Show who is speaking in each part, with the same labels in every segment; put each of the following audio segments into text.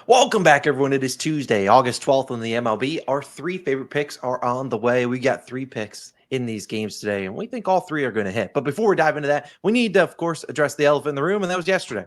Speaker 1: Welcome back, everyone. It is Tuesday, August 12th on the MLB. Our three favorite picks are on the way. We got three picks in these games today, and we think all three are going to hit. But before we dive into that, we need to, of course, address the elephant in the room, and that was yesterday,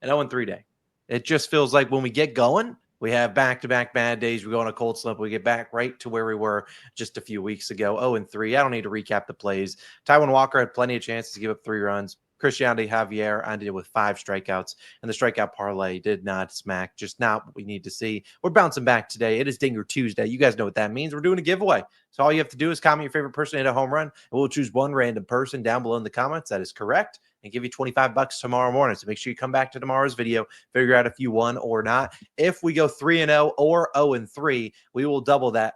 Speaker 1: an 0-3 day. It just feels like when we get going, we have back-to-back bad days. We go on a cold slump. We get back right to where we were just a few weeks ago, 0-3. I don't need to recap the plays. Taijuan Walker had plenty of chances to give up 3 runs. Cristian Javier ended with 5 strikeouts, and the strikeout parlay did not smack. Just not what we need to see. We're bouncing back today. It is Dinger Tuesday. You guys know what that means. We're doing a giveaway. So all you have to do is comment your favorite person to hit a home run, and we'll choose one random person down below in the comments. That is correct. And give you $25 tomorrow morning. So make sure you come back to tomorrow's video, figure out if you won or not. If we go 3-0 or 0-3, we will double that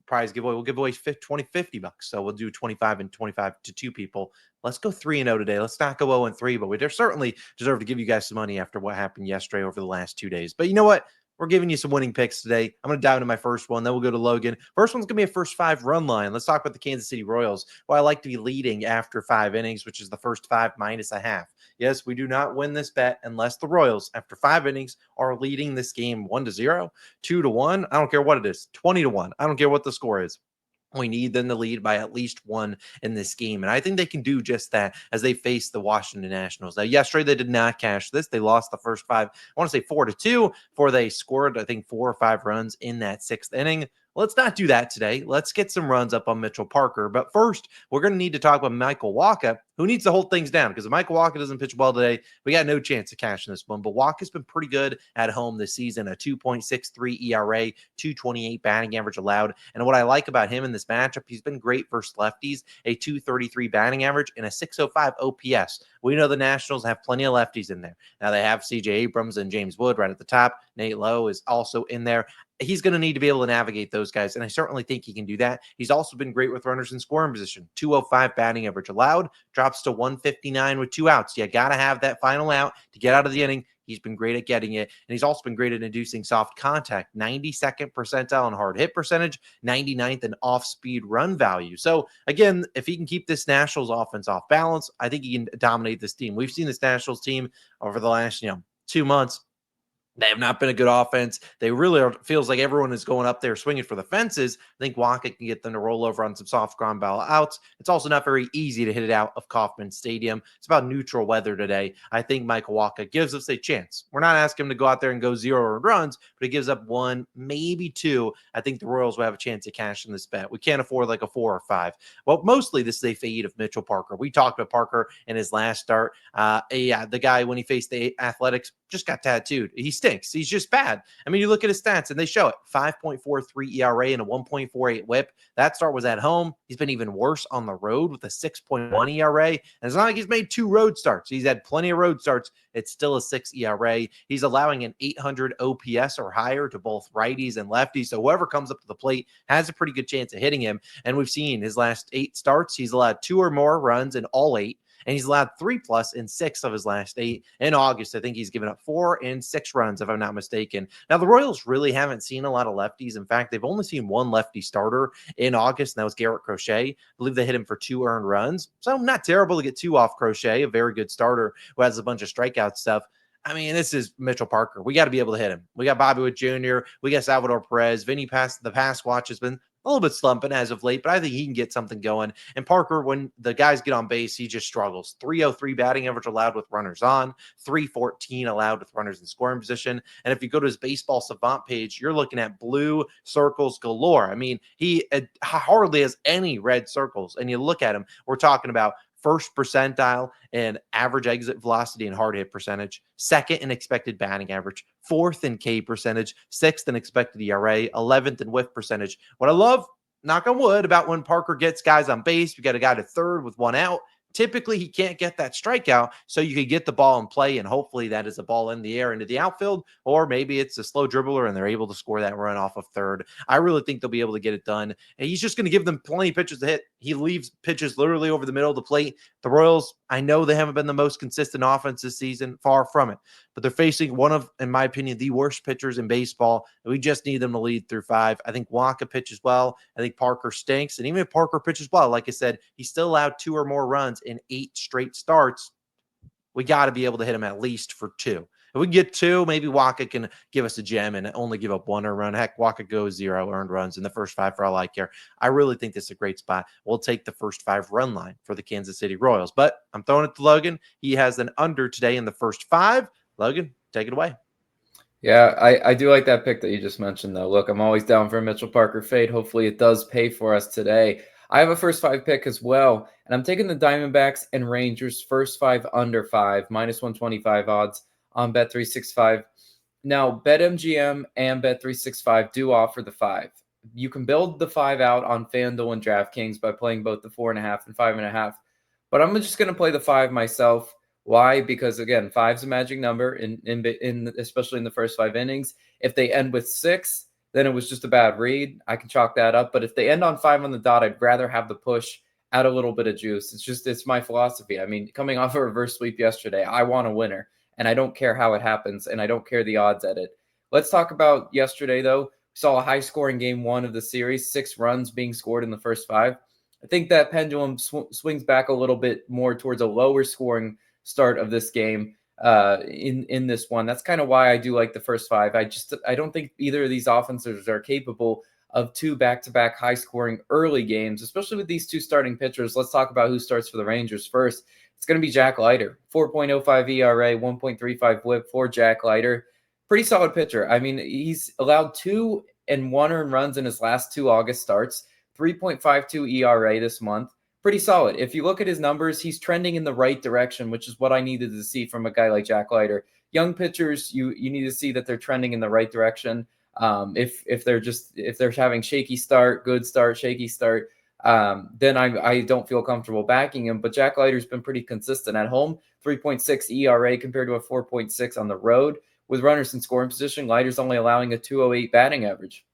Speaker 1: prize giveaway. We'll give away $50. So we'll do 25 and 25 to 2 people. Let's go 3-0 today. Let's not go 0-3, but we certainly deserve to give you guys some money after what happened yesterday over the last 2 days. But you know what? We're giving you some winning picks today. I'm going to dive into my first one. Then we'll go to Logan. First one's going to be a first 5 run line. Let's talk about the Kansas City Royals. Well, I like to be leading after 5 innings, which is the first 5 minus a half. Yes, we do not win this bet unless the Royals, after 5 innings, are leading this game 1-0, 2-1. I don't care what it is, 20-1. I don't care what the score is. We need them to lead by at least 1 in this game. And I think they can do just that as they face the Washington Nationals. Now, yesterday, they did not cash this. They lost the first 5, I want to say 4-2, before they scored, I think, 4 or 5 runs in that 6th inning. Let's not do that today. Let's get some runs up on Mitchell Parker. But first, we're going to need to talk about Michael Wacha, who needs to hold things down, because if Michael Wacha doesn't pitch well today, we got no chance of cashing this one. But Wacha's been pretty good at home this season, a 2.63 ERA, 228 batting average allowed. And what I like about him in this matchup, he's been great versus lefties, a 233 batting average and a 605 OPS. We know the Nationals have plenty of lefties in there. Now they have CJ Abrams and James Wood right at the top. Nate Lowe is also in there. He's going to need to be able to navigate those guys, and I certainly think he can do that. He's also been great with runners in scoring position. 205 batting average allowed, drops to 159 with 2 outs. You got to have that final out to get out of the inning. He's been great at getting it, and he's also been great at inducing soft contact. 92nd percentile in hard hit percentage, 99th in off-speed run value. So, again, if he can keep this Nationals offense off balance, I think he can dominate this team. We've seen this Nationals team over the last 2 months. They have not been a good offense. They really are. Feels like everyone is going up there swinging for the fences. I think Wacha can get them to roll over on some soft ground ball outs. It's also not very easy to hit it out of Kauffman Stadium. It's about neutral weather today. I think Michael Wacha gives us a chance. We're not asking him to go out there and go 0 runs, but he gives up 1, maybe 2. I think the Royals will have a chance to cash in this bet. We can't afford like a 4 or 5. Well, mostly this is a fade of Mitchell Parker. We talked about Parker in his last start. The guy, when he faced the Athletics, just got tattooed. He stinks. He's just bad. I mean, you look at his stats and they show it. 5.43 ERA and a 1.48 whip. That start was at home. He's been even worse on the road with a 6.1 ERA. And it's not like he's made 2 road starts. He's had plenty of road starts. It's still a 6 ERA. He's allowing an 800 OPS or higher to both righties and lefties. So whoever comes up to the plate has a pretty good chance of hitting him. And we've seen his last 8 starts, he's allowed 2 or more runs in all 8. And he's allowed 3+ in 6 of his last 8. In August, I think he's given up 4 and 6 runs, if I'm not mistaken. Now, the Royals really haven't seen a lot of lefties. In fact, they've only seen 1 lefty starter in August, and that was Garrett Crochet. I believe they hit him for 2 earned runs. So not terrible to get 2 off Crochet, a very good starter who has a bunch of strikeout stuff. I mean, this is Mitchell Parker. We got to be able to hit him. We got Bobby Witt Jr., we got Salvador Perez. Vinny the pass watch has been a little bit slumping as of late, but I think he can get something going. And Parker, when the guys get on base, he just struggles. 303 batting average allowed with runners on, 314 allowed with runners in scoring position. And if you go to his baseball savant page, you're looking at blue circles galore. I mean, he hardly has any red circles. And you look at him, we're talking about first percentile in average exit velocity and hard hit percentage, 2nd in expected batting average, 4th in K percentage, 6th in expected ERA, 11th in whiff percentage. What I love, knock on wood, about when Parker gets guys on base, we got a guy to 3rd with 1 out. Typically, he can't get that strikeout, so you could get the ball in play, and hopefully that is a ball in the air into the outfield, or maybe it's a slow dribbler and they're able to score that run off of 3rd. I really think they'll be able to get it done, and he's just going to give them plenty of pitches to hit. He leaves pitches literally over the middle of the plate. The Royals, I know they haven't been the most consistent offense this season, far from it, but they're facing one of, in my opinion, the worst pitchers in baseball. We just need them to lead through 5. I think Wacha pitches well. I think Parker stinks, and even if Parker pitches well, like I said, he's still allowed 2 or more runs in 8 straight starts. We got to be able to hit him at least for 2. If we get 2, maybe Waka can give us a gem and only give up 1 earned run. Heck, Waka goes 0 earned runs in the first 5 for all I care. I really think this is a great spot. We'll take the first 5 run line for the Kansas City Royals. But I'm throwing it to Logan. He has an under today in the first 5. Logan, take it away.
Speaker 2: Yeah, I do like that pick that you just mentioned, though. Look, I'm always down for a Mitchell Parker fade. Hopefully it does pay for us today. I have a first 5 pick as well, and I'm taking the Diamondbacks and Rangers first 5 under 5, minus 125 odds on Bet365. Now, BetMGM and Bet365 do offer the 5. You can build the 5 out on FanDuel and DraftKings by playing both the 4.5 and 5.5. But I'm just going to play the 5 myself. Why? Because again, 5's a magic number in especially in the first 5 innings. If they end with 6, then it was just a bad read. I can chalk that up. But if they end on 5 on the dot, I'd rather have the push, add a little bit of juice. It's my philosophy. I mean, coming off a reverse sweep yesterday, I want a winner, and I don't care how it happens, and I don't care the odds at it. Let's talk about yesterday, though. We saw a high-scoring game 1 of the series, 6 runs being scored in the first 5. I think that pendulum swings back a little bit more towards a lower scoring start of this game in this one. That's kind of why I do like the first 5. I don't think either of these offenses are capable of 2 back-to-back high-scoring early games, especially with these 2 starting pitchers. Let's talk about who starts for the Rangers first. It's going to be Jack Leiter, 4.05 ERA, 1.35 WHIP for Jack Leiter. Pretty solid pitcher. I mean, he's allowed 2 and 1 earned runs in his last 2 August starts, 3.52 ERA this month. Pretty solid. If you look at his numbers, he's trending in the right direction, which is what I needed to see from a guy like Jack Leiter. Young pitchers, you need to see that they're trending in the right direction. If they're having shaky start, good start, shaky start, then I don't feel comfortable backing him. But Jack Leiter's been pretty consistent at home, 3.6 ERA compared to a 4.6 on the road. With runners in scoring position, Leiter's only allowing a 208 batting average.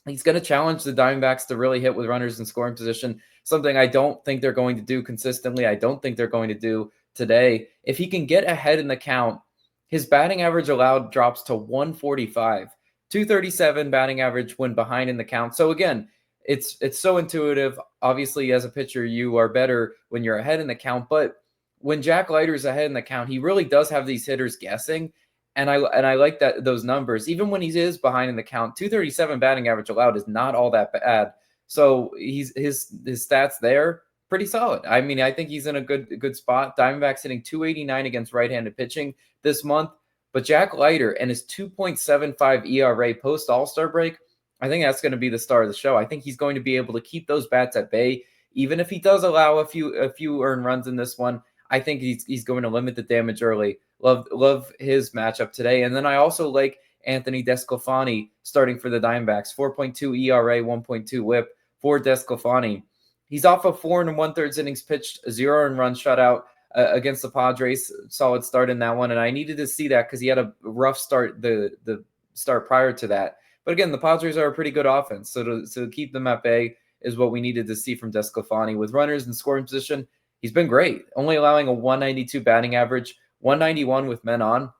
Speaker 2: He's going to challenge the Diamondbacks to really hit with runners in scoring position, something I don't think they're going to do consistently. I don't think they're going to do today. If he can get ahead in the count, his batting average allowed drops to 145, 237 batting average when behind in the count. So again, it's so intuitive. Obviously, as a pitcher, you are better when you're ahead in the count. But when Jack Leiter is ahead in the count, he really does have these hitters guessing. And I like that those numbers. Even when he is behind in the count, 237 batting average allowed is not all that bad. So his stats there pretty solid. I mean, I think he's in a good spot. Diamondbacks hitting 289 against right-handed pitching this month. But Jack Leiter and his 2.75 ERA post All-Star break, I think that's going to be the star of the show. I think he's going to be able to keep those bats at bay, even if he does allow a few earned runs in this one. I think he's going to limit the damage early. Love his matchup today. And then I also like Anthony DeSclafani starting for the Diamondbacks. 4.2 ERA, 1.2 WHIP for DeSclafani. He's off of 4 1/3 innings pitched, 0 earned run shutout against the Padres. Solid start in that one. And I needed to see that because he had a rough start the start prior to that. But again, the Padres are a pretty good offense. So to keep them at bay is what we needed to see from DeSclafani. With runners in scoring position, he's been great, only allowing a 192 batting average, 191 with men on.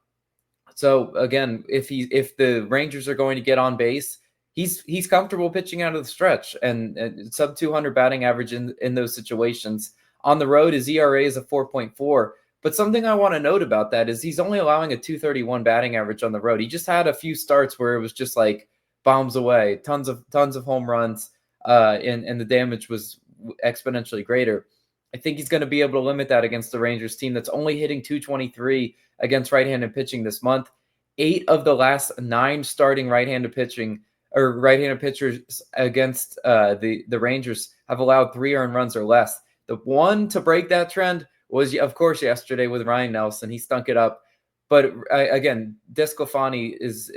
Speaker 2: So again, if the Rangers are going to get on base, he's comfortable pitching out of the stretch and sub 200 batting average in those situations. On the road, his ERA is a 4.4. But something I want to note about that is he's only allowing a 231 batting average on the road. He just had a few starts where it was just like bombs away, tons of home runs, and the damage was exponentially greater. I think he's going to be able to limit that against the Rangers team that's only hitting 223 against right-handed pitching this month. 8 of the last 9 starting right-handed pitching or right-handed pitchers against the Rangers have allowed 3 earned runs or less. The one to break that trend was, of course, yesterday with Ryan Nelson. He stunk it up. But again, DeSclafani is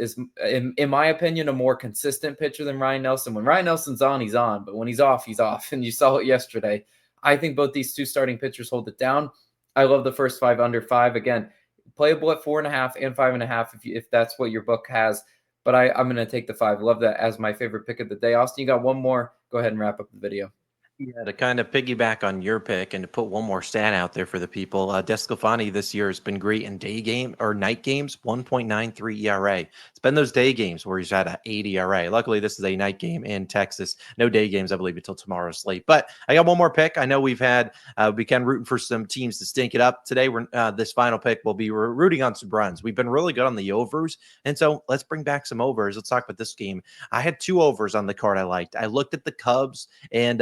Speaker 2: in my opinion, a more consistent pitcher than Ryan Nelson. When Ryan Nelson's on, he's on. But when he's off, he's off. And you saw it yesterday. I think both these 2 starting pitchers hold it down. I love the first 5 under 5. Again, playable at 4.5 and 5.5 if that's what your book has. But I'm going to take the 5. Love that as my favorite pick of the day. Austin, you got one more. Go ahead and wrap up the video.
Speaker 1: Yeah, to kind of piggyback on your pick and to put one more stat out there for the people, Desclafani this year has been great in day game or night games, 1.93 ERA. It's been those day games where he's had an 8 ERA. Luckily, this is a night game in Texas. No day games, I believe, until tomorrow's slate. But I got one more pick. I know we can rooting for some teams to stink it up today. This final pick will be rooting on some runs. We've been really good on the overs, and so let's bring back some overs. Let's talk about this game. I had 2 overs on the card I liked. I looked at the Cubs and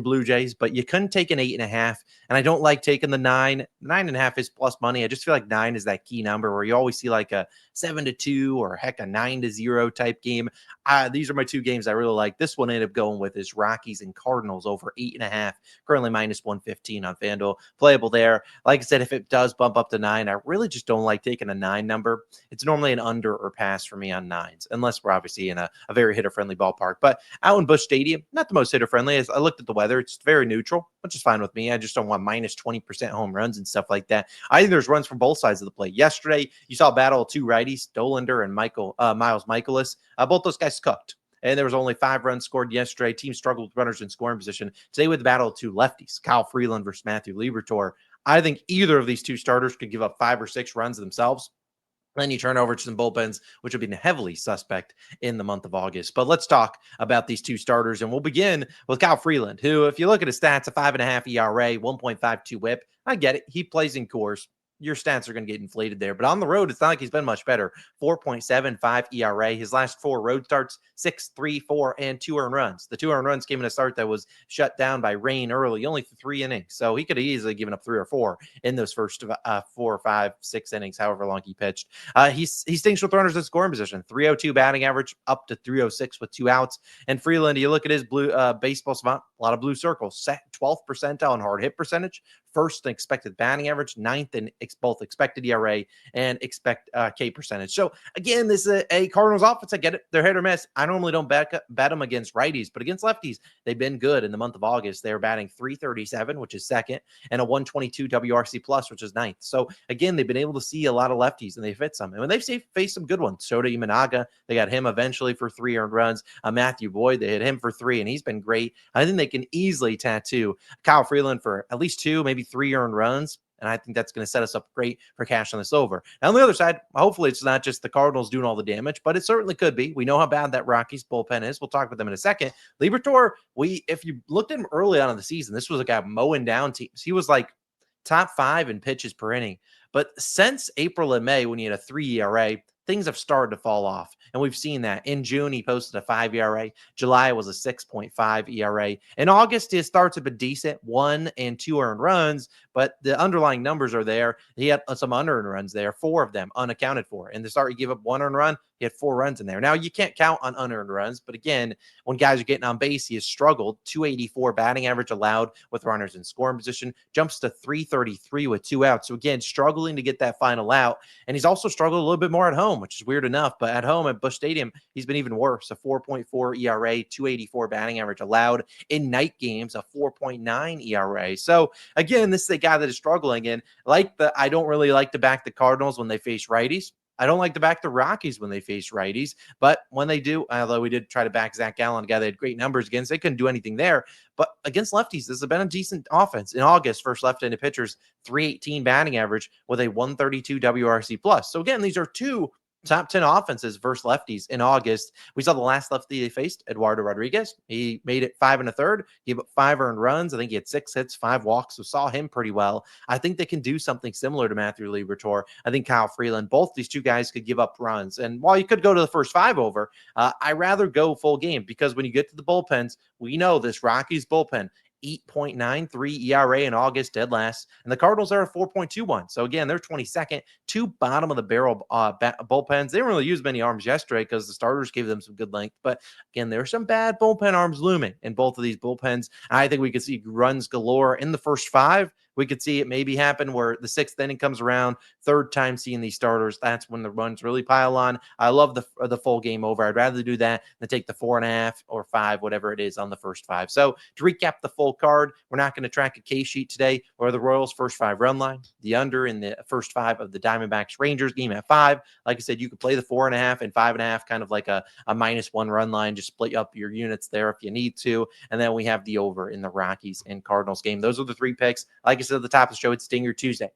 Speaker 1: Blue Jays, but you couldn't take an 8.5. And I don't like taking the 9. 9.5 is plus money. I just feel like 9 is that key number where you always see like a 7-2 or heck a 9-0 type game. These are my 2 games I really like. This one I ended up going with is Rockies and Cardinals over 8.5. Currently minus 115 on FanDuel. Playable there. Like I said, if it does bump up to 9, I really just don't like taking a 9 number. It's normally an under or pass for me on 9s, unless we're obviously in a very hitter-friendly ballpark. But out in Busch Stadium, not the most hitter-friendly. As I looked at the weather, it's very neutral, which is fine with me. I just don't want minus 20% home runs and stuff like that. I think there's runs from both sides of the plate. Yesterday, you saw a battle of 2 righties, Dolander and Miles Michaelis. Both those guys cooked. And there was only 5 runs scored yesterday. Team struggled with runners in scoring position. Today with the battle of 2 lefties, Kyle Freeland versus Matthew Liberatore. I think either of these 2 starters could give up 5 or 6 runs themselves. Then you turn over to some bullpens, which have been heavily suspect in the month of August. But let's talk about these 2 starters, and we'll begin with Kyle Freeland, who, if you look at his stats, a 5.5 ERA, 1.52 WHIP. I get it. He plays in Coors. Your stats are going to get inflated there. But on the road, it's not like he's been much better. 4.75 ERA. His last 4 road starts, 6, 3, 4, and 2 earned runs. The 2 earned runs came in a start that was shut down by rain early, only 3 innings. So he could have easily given up 3 or 4 in those first 4, 5, 6 innings, however long he pitched. He stinks with runners in scoring position. 302 batting average, up to 306 with 2 outs. And Freeland, you look at his blue baseball savant, a lot of blue circles. 12th percentile in hard hit percentage, 1st in expected batting average, 9th in both expected ERA and expect K percentage. So again, this is a Cardinals offense. I get it. They're hit or miss. I normally don't bet them against righties, but against lefties, they've been good in the month of August. They're batting 337, which is 2nd, and a 122 WRC plus, which is 9th. So again, they've been able to see a lot of lefties and they fit some. And when they've faced some good ones, Shota Imanaga, they got him eventually for 3 earned runs. Matthew Boyd, they hit him for 3, and he's been great. I think they can easily tattoo Kyle Freeland for at least 2, maybe 3 earned runs. And I think that's going to set us up great for cash on this over. Now, on the other side, hopefully it's not just the Cardinals doing all the damage, but it certainly could be. We know how bad that Rockies bullpen is. We'll talk about them in a second. Liberatore, if you looked at him early on in the season, this was a guy mowing down teams. He was like top 5 in pitches per inning. But since April and May, when he had a 3 ERA, things have started to fall off. And we've seen that. In June, he posted a 5 ERA. July was a 6.5 ERA. In August, his starts have been decent, 1 and 2 earned runs, but the underlying numbers are there. He had some unearned runs there, 4 of them unaccounted for. In the start, he gave up 1 earned run. He had 4 runs in there. Now, you can't count on unearned runs, but again, when guys are getting on base, he has struggled. 284 batting average allowed with runners in scoring position, jumps to 333 with 2 outs. So again, struggling to get that final out. And he's also struggled a little bit more at home, which is weird enough. But at home at Busch Stadium, he's been even worse. A 4.4 ERA, 284 batting average allowed. In night games, a 4.9 ERA. So again, this is a guy that is struggling. And I don't really like to back the Cardinals when they face righties. I don't like to back the Rockies when they face righties, but when they do, although we did try to back Zach Gallen, a guy they had great numbers against, they couldn't do anything there. But against lefties, this has been a decent offense. In August, first left-handed pitchers, 318 batting average with a 132 WRC plus. So again, these are 2 top 10 offenses versus lefties in August. We saw the last lefty they faced, Eduardo Rodriguez. He made it 5 1/3, gave up 5 earned runs. I think he had 6 hits, 5 walks, so saw him pretty well. I think they can do something similar to Matthew Liberatore. I think Kyle Freeland, both these 2 guys could give up runs. And while you could go to the first 5 over, I rather go full game because when you get to the bullpens, we know this Rockies bullpen, 8.93 ERA in August, dead last. And the Cardinals are at 4.21. So again, they're 22nd, 2 bottom of the barrel bullpens. They didn't really use many arms yesterday because the starters gave them some good length. But again, there's some bad bullpen arms looming in both of these bullpens. I think we could see runs galore in the first 5. we could see it maybe happen where the 6th inning comes around, third time seeing these starters. That's when the runs really pile on. I love the full game over. I'd rather do that than take the 4.5 or 5, whatever it is on the first 5. So to recap the full card, we're not going to track a K sheet today or the Royals' first 5 run line, the under in the first 5 of the Diamondbacks Rangers game at 5. Like I said, you could play the 4.5 and 5.5, kind of like a -1 run line. Just split up your units there if you need to. And then we have the over in the Rockies and Cardinals game. Those are the 3 picks. Like I said at the top of the show, it's Stinger Tuesday.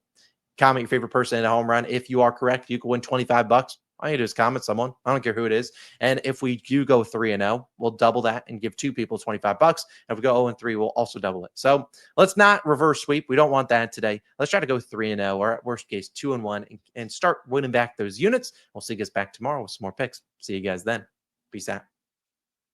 Speaker 1: Comment your favorite person in a home run. If you are correct, you can win $25. All you do is comment someone. I don't care who it is. And if we do go 3-0, we'll double that and give 2 people $25. And if we go 0-3, we'll also double it. So let's not reverse sweep. We don't want that today. Let's try to go 3-0, or at worst case 2-1, and start winning back those units. We'll see you guys back tomorrow with some more picks. See you guys then. Peace out.